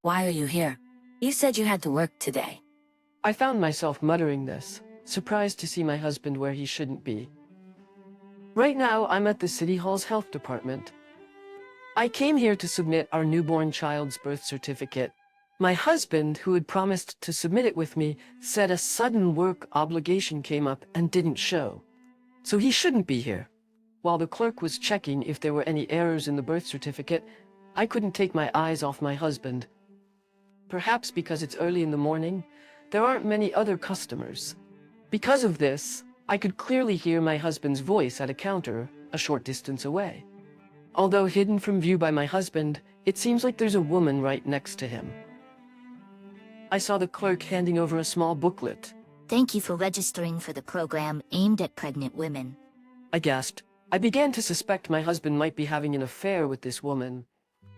Why are you here? You said you had to work today. I found myself muttering this, surprised to see my husband where he shouldn't be. Right now, I'm at the City Hall's health department. I came here to submit our newborn child's birth certificate. My husband, who had promised to submit it with me, said a sudden work obligation came up and didn't show. So he shouldn't be here. While the clerk was checking if there were any errors in the birth certificate, I couldn't take my eyes off my husband. Perhaps because it's early in the morning, there aren't many other customers. Because of this, I could clearly hear my husband's voice at a counter a short distance away. Although hidden from view by my husband, it seems like there's a woman right next to him. I saw the clerk handing over a small booklet. Thank you for registering for the program aimed at pregnant women. I gasped. I began to suspect my husband might be having an affair with this woman.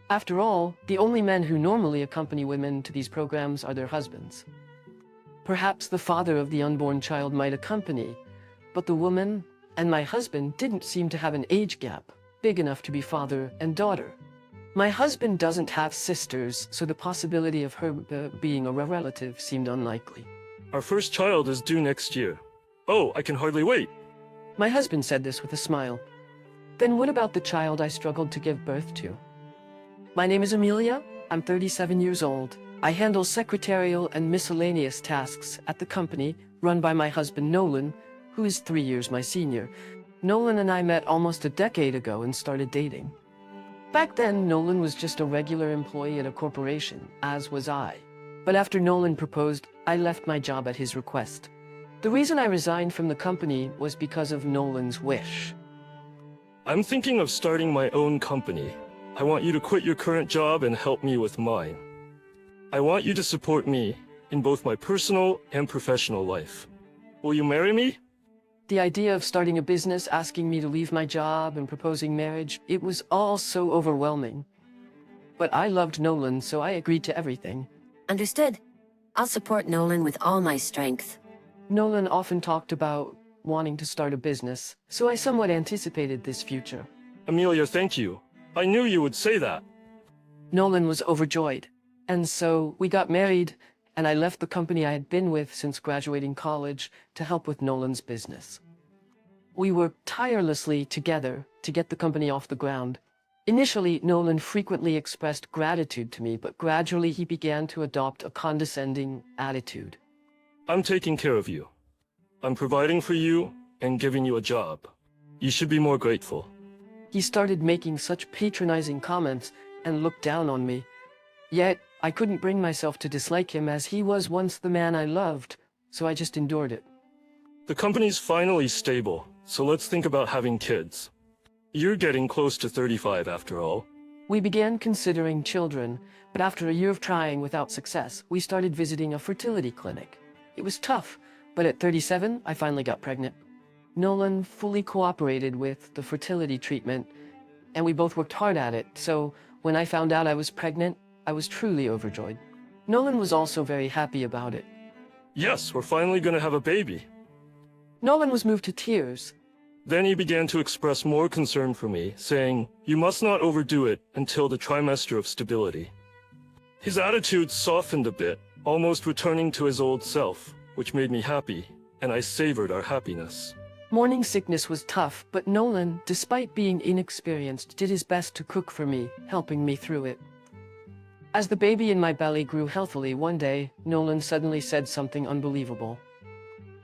After all, the only men who normally accompany women to these programs are their husbands. Perhaps the father of the unborn child might accompany, but the woman and my husband didn't seem to have an age gap big enough to be father and daughter. My husband doesn't have sisters, so the possibility of her being a relative seemed unlikely. Our first child is due next year. Oh, I can hardly wait. My husband said this with a smile. Then what about the child I struggled to give birth to? My name is Amelia. I'm 37 years old. I handle secretarial and miscellaneous tasks at the company run by my husband Nolan, who is 3 years my senior. Nolan and I met almost a decade ago and started dating. Back then, Nolan was just a regular employee at a corporation, as was I. But after Nolan proposed, I left my job at his request. The reason I resigned from the company was because of Nolan's wish. I'm thinking of starting my own company. I want you to quit your current job and help me with mine. I want you to support me in both my personal and professional life. Will you marry me? The idea of starting a business, asking me to leave my job, and proposing marriage, it was all so overwhelming. But I loved Nolan, so I agreed to everything. Understood. I'll support Nolan with all my strength. Nolan often talked about wanting to start a business, so I somewhat anticipated this future. Amelia, thank you. I knew you would say that. Nolan was overjoyed, and so we got married, and I left the company I had been with since graduating college to help with Nolan's business. We worked tirelessly together to get the company off the ground. Initially, Nolan frequently expressed gratitude to me, but gradually he began to adopt a condescending attitude. I'm taking care of you. I'm providing for you and giving you a job. You should be more grateful. He started making such patronizing comments and looked down on me. Yet, I couldn't bring myself to dislike him as he was once the man I loved, so I just endured it. The company's finally stable, so let's think about having kids. You're getting close to 35 after all. We began considering children, but after a year of trying without success, we started visiting a fertility clinic. It was tough, but at 37, I finally got pregnant. Nolan fully cooperated with the fertility treatment, and we both worked hard at it, so when I found out I was pregnant, I was truly overjoyed. Nolan was also very happy about it. Yes, we're finally gonna have a baby. Nolan was moved to tears. Then he began to express more concern for me, saying, "You must not overdo it until the trimester of stability." His attitude softened a bit, almost returning to his old self, which made me happy, and I savored our happiness. Morning sickness was tough, but Nolan, despite being inexperienced, did his best to cook for me, helping me through it. As the baby in my belly grew healthily one day, Nolan suddenly said something unbelievable.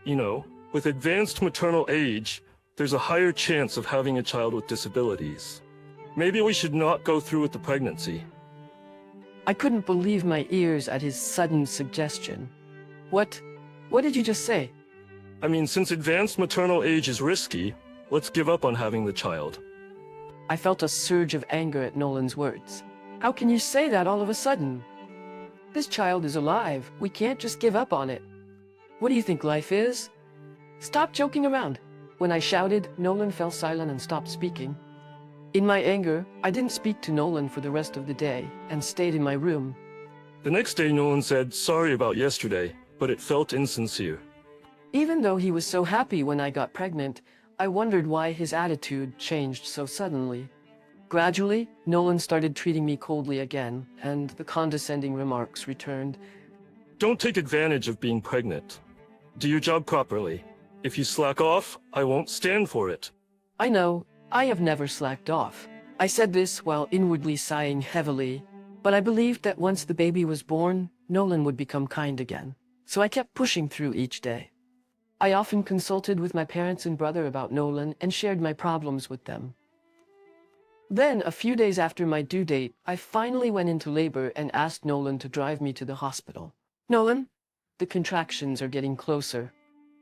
You know, with advanced maternal age, there's a higher chance of having a child with disabilities. Maybe we should not go through with the pregnancy. I couldn't believe my ears at his sudden suggestion. What did you just say? I mean, since advanced maternal age is risky, let's give up on having the child. I felt a surge of anger at Nolan's words. How can you say that all of a sudden? This child is alive. We can't just give up on it. What do you think life is? Stop joking around. When I shouted, Nolan fell silent and stopped speaking. In my anger, I didn't speak to Nolan for the rest of the day and stayed in my room. The next day, Nolan said, "Sorry about yesterday, but it felt insincere." Even though he was so happy when I got pregnant, I wondered why his attitude changed so suddenly. Gradually, Nolan started treating me coldly again, and the condescending remarks returned. Don't take advantage of being pregnant. Do your job properly. If you slack off, I won't stand for it. I know, I have never slacked off. I said this while inwardly sighing heavily, but I believed that once the baby was born, Nolan would become kind again. So I kept pushing through each day. I often consulted with my parents and brother about Nolan and shared my problems with them. Then, a few days after my due date, I finally went into labor and asked Nolan to drive me to the hospital. Nolan, the contractions are getting closer.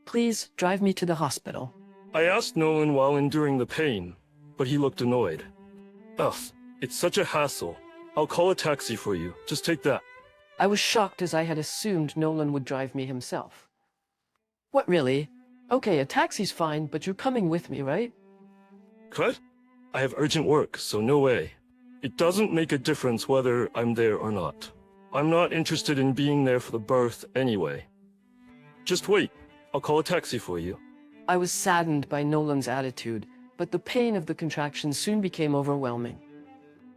Please drive me to the hospital. I asked Nolan while enduring the pain, but he looked annoyed. Ugh, it's such a hassle. I'll call a taxi for you. Just take that. I was shocked as I had assumed Nolan would drive me himself. What, really? Okay, a taxi's fine, but you're coming with me, right? What? I have urgent work, so no way. It doesn't make a difference whether I'm there or not. I'm not interested in being there for the birth anyway. Just wait. I'll call a taxi for you. I was saddened by Nolan's attitude, but the pain of the contractions soon became overwhelming.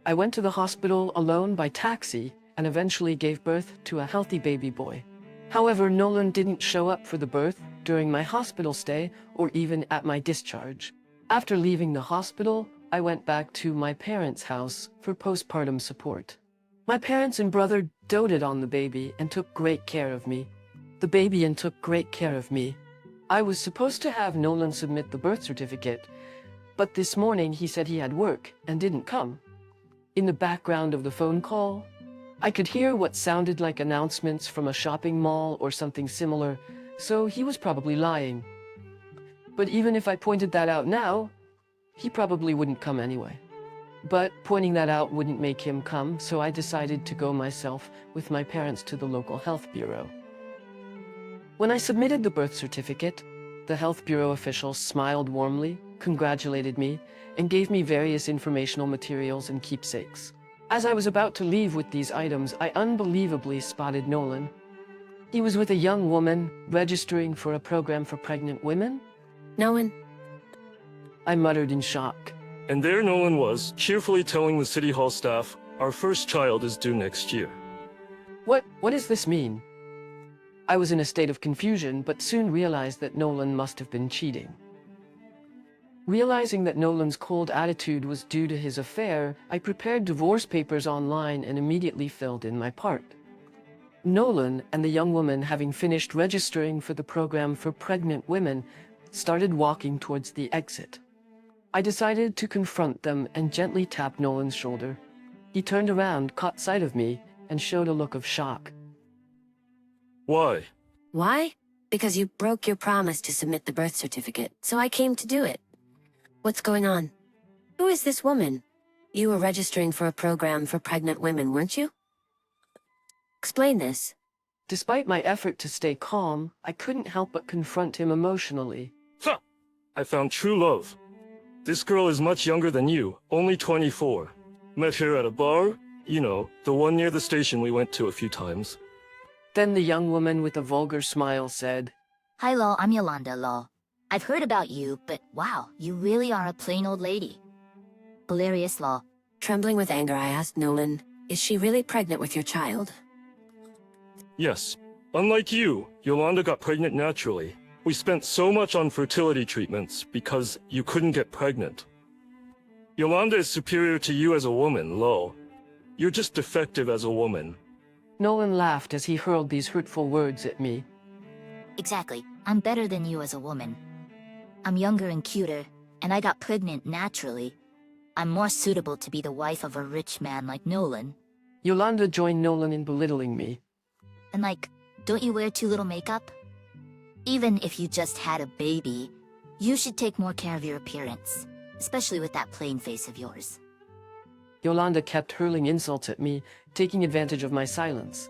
I went to the hospital alone by taxi and eventually gave birth to a healthy baby boy. However, Nolan didn't show up for the birth, during my hospital stay, or even at my discharge. After leaving the hospital, I went back to my parents' house for postpartum support. My parents and brother doted on the baby and took great care of me. The baby took great care of me. I was supposed to have Nolan submit the birth certificate, but this morning he said he had work and didn't come. In the background of the phone call, I could hear what sounded like announcements from a shopping mall or something similar, so he was probably lying. But even if I pointed that out now, he probably wouldn't come anyway. But pointing that out wouldn't make him come, so I decided to go myself with my parents to the local health bureau. When I submitted the birth certificate, the health bureau official smiled warmly, congratulated me, and gave me various informational materials and keepsakes. As I was about to leave with these items, I unbelievably spotted Nolan. He was with a young woman registering for a program for pregnant women. Nolan, I muttered in shock. And there Nolan was, cheerfully telling the City Hall staff, our first child is due next year. What does this mean? I was in a state of confusion, but soon realized that Nolan must have been cheating. Realizing that Nolan's cold attitude was due to his affair, I prepared divorce papers online and immediately filled in my part. Nolan and the young woman, having finished registering for the program for pregnant women, started walking towards the exit. I decided to confront them and gently tap Nolan's shoulder. He turned around, caught sight of me, and showed a look of shock. Why? why? Because you broke your promise to submit the birth certificate, so I came to do it. What's going on? Who is this woman? You were registering for a program for pregnant women, weren't you? Explain this. Despite my effort to stay calm, I couldn't help but confront him emotionally. Ha! I found true love. This girl is much younger than you, only 24. Met her at a bar, you know, the one near the station we went to a few times. Then the young woman with a vulgar smile said, Hi, Law, I'm Yolanda, Law. I've heard about you, but wow, you really are a plain old lady. Hilarious, Law. Trembling with anger, I asked Nolan, is she really pregnant with your child? Yes. Unlike you, Yolanda got pregnant naturally. We spent so much on fertility treatments because you couldn't get pregnant. Yolanda is superior to you as a woman, Lo. You're just defective as a woman. Nolan laughed as he hurled these hurtful words at me. Exactly. I'm better than you as a woman. I'm younger and cuter, and I got pregnant naturally. I'm more suitable to be the wife of a rich man like Nolan. Yolanda joined Nolan in belittling me. And like, don't you wear too little makeup? Even if you just had a baby, you should take more care of your appearance, especially with that plain face of yours. Yolanda kept hurling insults at me, taking advantage of my silence.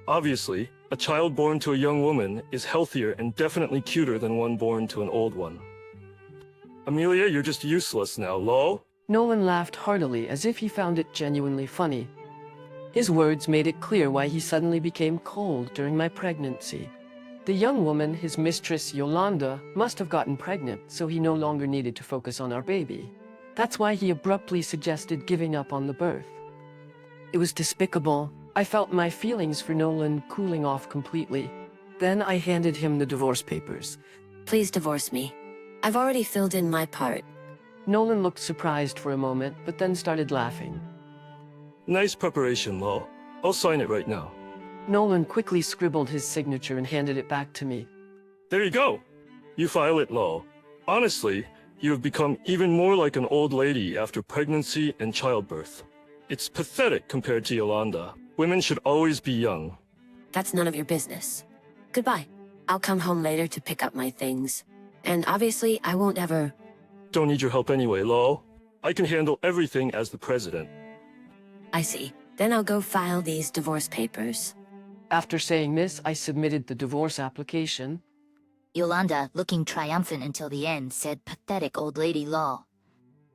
Obviously, a child born to a young woman is healthier and definitely cuter than one born to an old one. Amelia, you're just useless now, Lo. Nolan laughed heartily as if he found it genuinely funny. His words made it clear why he suddenly became cold during my pregnancy. The young woman, his mistress Yolanda, must have gotten pregnant, so he no longer needed to focus on our baby. That's why he abruptly suggested giving up on the birth. It was despicable. I felt my feelings for Nolan cooling off completely. Then I handed him the divorce papers. Please divorce me. I've already filled in my part. Nolan looked surprised for a moment, but then started laughing. Nice preparation, Lo. I'll sign it right now. Nolan quickly scribbled his signature and handed it back to me. There you go. You file it, Lo. Honestly, you have become even more like an old lady after pregnancy and childbirth. It's pathetic compared to Yolanda. Women should always be young. That's none of your business. Goodbye. I'll come home later to pick up my things. And obviously, I won't ever... Don't need your help anyway, Lo. I can handle everything as the president. I see. Then I'll go file these divorce papers. After saying this, I submitted the divorce application. Yolanda, looking triumphant until the end, said, "Pathetic old lady, lol.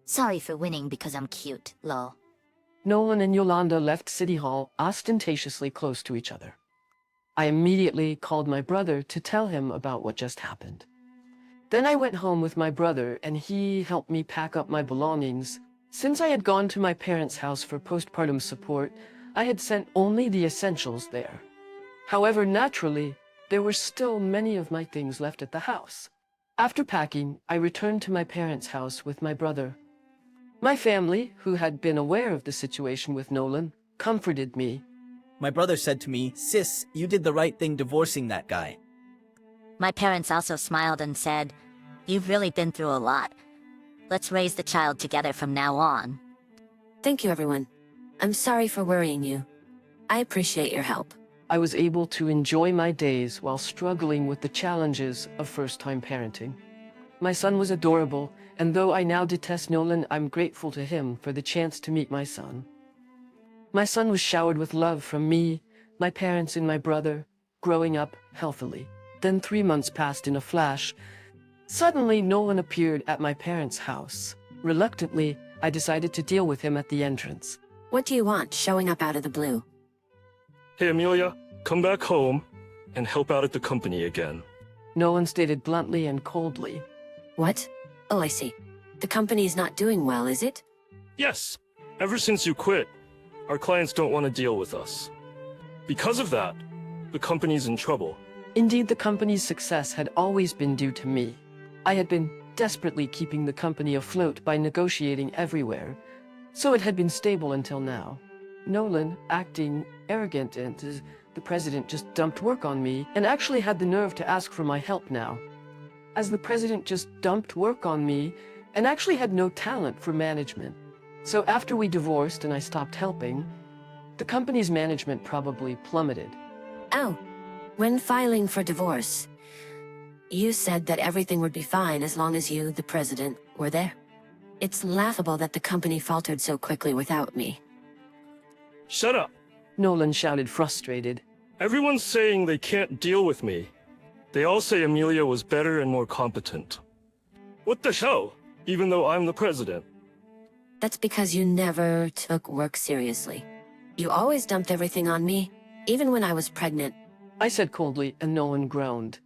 Sorry for winning because I'm cute, lol." Nolan and Yolanda left City Hall ostentatiously close to each other. I immediately called my brother to tell him about what just happened. Then I went home with my brother and he helped me pack up my belongings. Since I had gone to my parents' house for postpartum support, I had sent only the essentials there. However, naturally, there were still many of my things left at the house. After packing, I returned to my parents' house with my brother. My family, who had been aware of the situation with Nolan, comforted me. My brother said to me, "Sis, you did the right thing divorcing that guy." My parents also smiled and said, "You've really been through a lot. Let's raise the child together from now on." Thank you, everyone. I'm sorry for worrying you. I appreciate your help. I was able to enjoy my days while struggling with the challenges of first-time parenting. My son was adorable, and though I now detest Nolan, I'm grateful to him for the chance to meet my son. My son was showered with love from me, my parents, and my brother, growing up healthily. Then 3 months passed in a flash. Suddenly, Nolan appeared at my parents' house. Reluctantly, I decided to deal with him at the entrance. What do you want, showing up out of the blue? Hey, Amelia, come back home and help out at the company again. Nolan stated bluntly and coldly. What? Oh, I see. The company's not doing well, is it? Yes, ever since you quit, our clients don't want to deal with us. Because of that, the company's in trouble. Indeed, the company's success had always been due to me. I had been desperately keeping the company afloat by negotiating everywhere, so it had been stable until now. Nolan, acting arrogant and the president, just dumped work on me and actually had the nerve to ask for my help now. As the president just dumped work on me and actually had no talent for management. So after we divorced and I stopped helping, the company's management probably plummeted. Oh, when filing for divorce, you said that everything would be fine as long as you, the president, were there. It's laughable that the company faltered so quickly without me. Shut up. Nolan shouted, frustrated. Everyone's saying they can't deal with me. They all say Amelia was better and more competent. What the hell? Even though I'm the president. That's because you never took work seriously. You always dumped everything on me, even when I was pregnant. I said coldly, and Nolan groaned.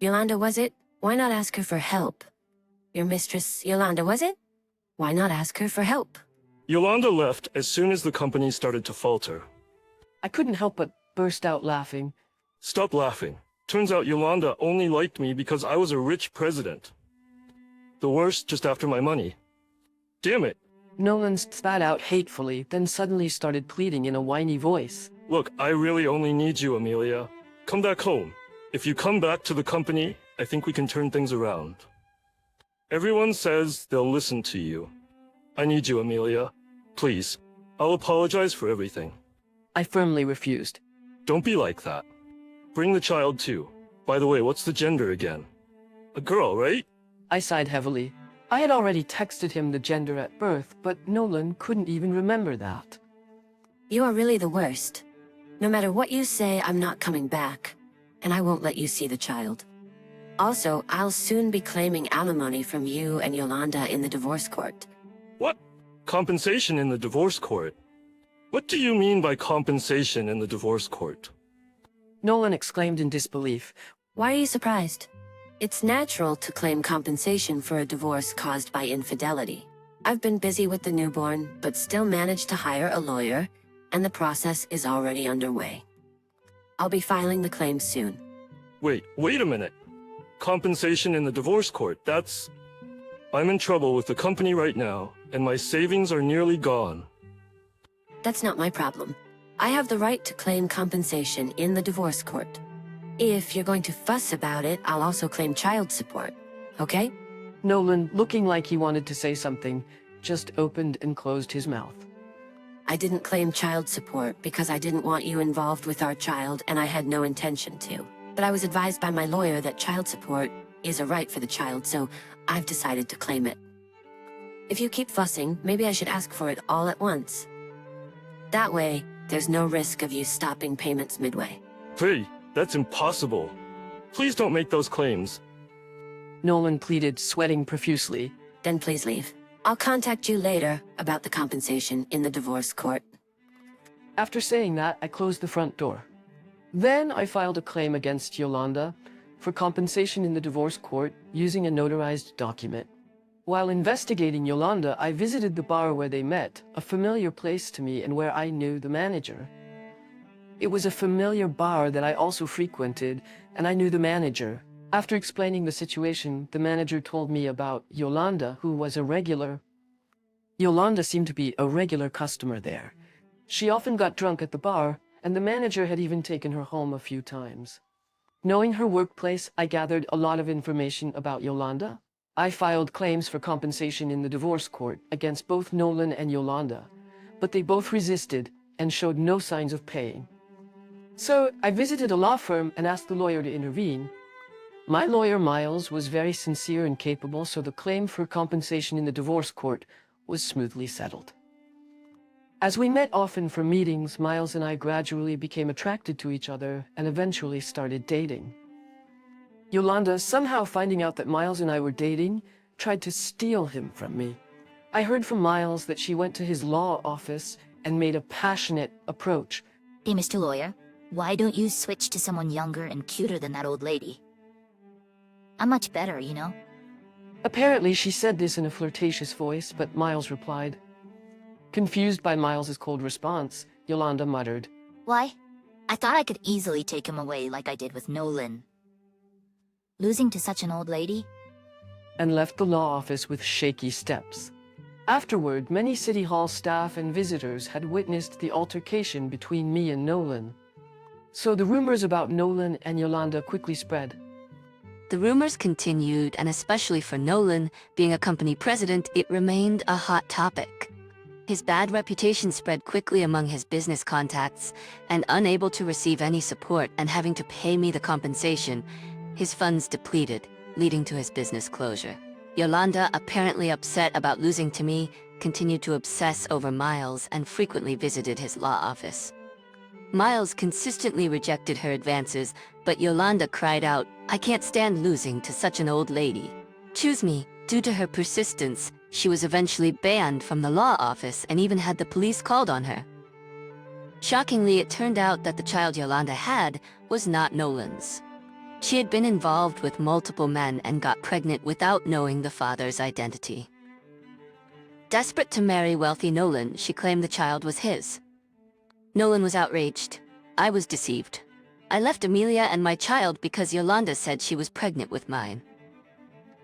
Yolanda, was it? Why not ask her for help? Your mistress, Yolanda, was it? Why not ask her for help? Yolanda left as soon as the company started to falter. I couldn't help but burst out laughing. Stop laughing. Turns out Yolanda only liked me because I was a rich president. The worst just after my money. Damn it. Nolan spat out hatefully, then suddenly started pleading in a whiny voice. Look, I really only need you, Amelia. Come back home. If you come back to the company, I think we can turn things around. Everyone says they'll listen to you. I need you, Amelia. Please. I'll apologize for everything. I firmly refused. Don't be like that. Bring the child too. By the way, what's the gender again? A girl, right? I sighed heavily. I had already texted him the gender at birth, but Nolan couldn't even remember that. You are really the worst. No matter what you say, I'm not coming back. And I won't let you see the child. Also, I'll soon be claiming alimony from you and Yolanda in the divorce court. What? Compensation in the divorce court? What do you mean by compensation in the divorce court? Nolan exclaimed in disbelief. Why are you surprised? It's natural to claim compensation for a divorce caused by infidelity. I've been busy with the newborn, but still managed to hire a lawyer, and the process is already underway. I'll be filing the claim soon. Wait a minute. Compensation in the divorce court, I'm in trouble with the company right now, and my savings are nearly gone. That's not my problem. I have the right to claim compensation in the divorce court. If you're going to fuss about it, I'll also claim child support, okay? Nolan, looking like he wanted to say something, just opened and closed his mouth. I didn't claim child support because I didn't want you involved with our child and I had no intention to. But I was advised by my lawyer that child support is a right for the child, so I've decided to claim it. If you keep fussing, maybe I should ask for it all at once. That way, there's no risk of you stopping payments midway. Hey, that's impossible. Please don't make those claims. Nolan pleaded, sweating profusely. Then please leave. I'll contact you later about the compensation in the divorce court. After saying that, I closed the front door. Then I filed a claim against Yolanda for compensation in the divorce court using a notarized document. While investigating Yolanda, I visited the bar where they met, a familiar place to me and where I knew the manager. It was a familiar bar that I also frequented, and I knew the manager. After explaining the situation, the manager told me about Yolanda, who was a regular. Yolanda seemed to be a regular customer there. She often got drunk at the bar, and the manager had even taken her home a few times. Knowing her workplace, I gathered a lot of information about Yolanda. I filed claims for compensation in the divorce court against both Nolan and Yolanda, but they both resisted and showed no signs of paying. So I visited a law firm and asked the lawyer to intervene. My lawyer, Miles, was very sincere and capable, so the claim for compensation in the divorce court was smoothly settled. As we met often for meetings, Miles and I gradually became attracted to each other and eventually started dating. Yolanda, somehow finding out that Miles and I were dating, tried to steal him from me. I heard from Miles that she went to his law office and made a passionate approach. Hey, Mr. Lawyer, why don't you switch to someone younger and cuter than that old lady? I'm much better, you know? Apparently, she said this in a flirtatious voice, but Miles replied. Confused by Miles's cold response, Yolanda muttered, Why? I thought I could easily take him away like I did with Nolan. Losing to such an old lady? and left the law office with shaky steps. Afterward, many City Hall staff and visitors had witnessed the altercation between me and Nolan. So the rumors about Nolan and Yolanda quickly spread. The rumors continued, and especially for Nolan, being a company president, it remained a hot topic. His bad reputation spread quickly among his business contacts, and unable to receive any support and having to pay me the compensation, his funds depleted, leading to his business closure. Yolanda, apparently upset about losing to me, continued to obsess over Miles and frequently visited his law office. Miles consistently rejected her advances, but Yolanda cried out, "I can't stand losing to such an old lady. Choose me." Due to her persistence, she was eventually banned from the law office and even had the police called on her. Shockingly, it turned out that the child Yolanda had was not Nolan's. She had been involved with multiple men and got pregnant without knowing the father's identity. Desperate to marry wealthy Nolan, she claimed the child was his. Nolan was outraged. I was deceived. I left Amelia and my child because Yolanda said she was pregnant with mine.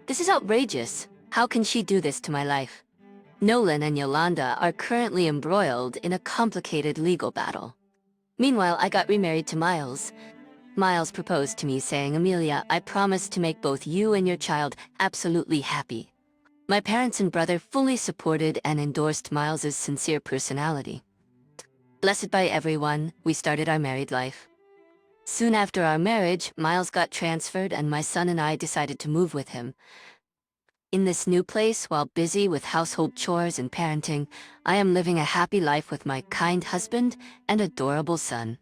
This is outrageous. How can she do this to my life? Nolan and Yolanda are currently embroiled in a complicated legal battle. Meanwhile, I got remarried to Miles. Miles proposed to me saying, "Amelia, I promise to make both you and your child absolutely happy." My parents and brother fully supported and endorsed Miles's sincere personality. Blessed by everyone, we started our married life. Soon after our marriage, Miles got transferred and my son and I decided to move with him. In this new place, while busy with household chores and parenting, I am living a happy life with my kind husband and adorable son.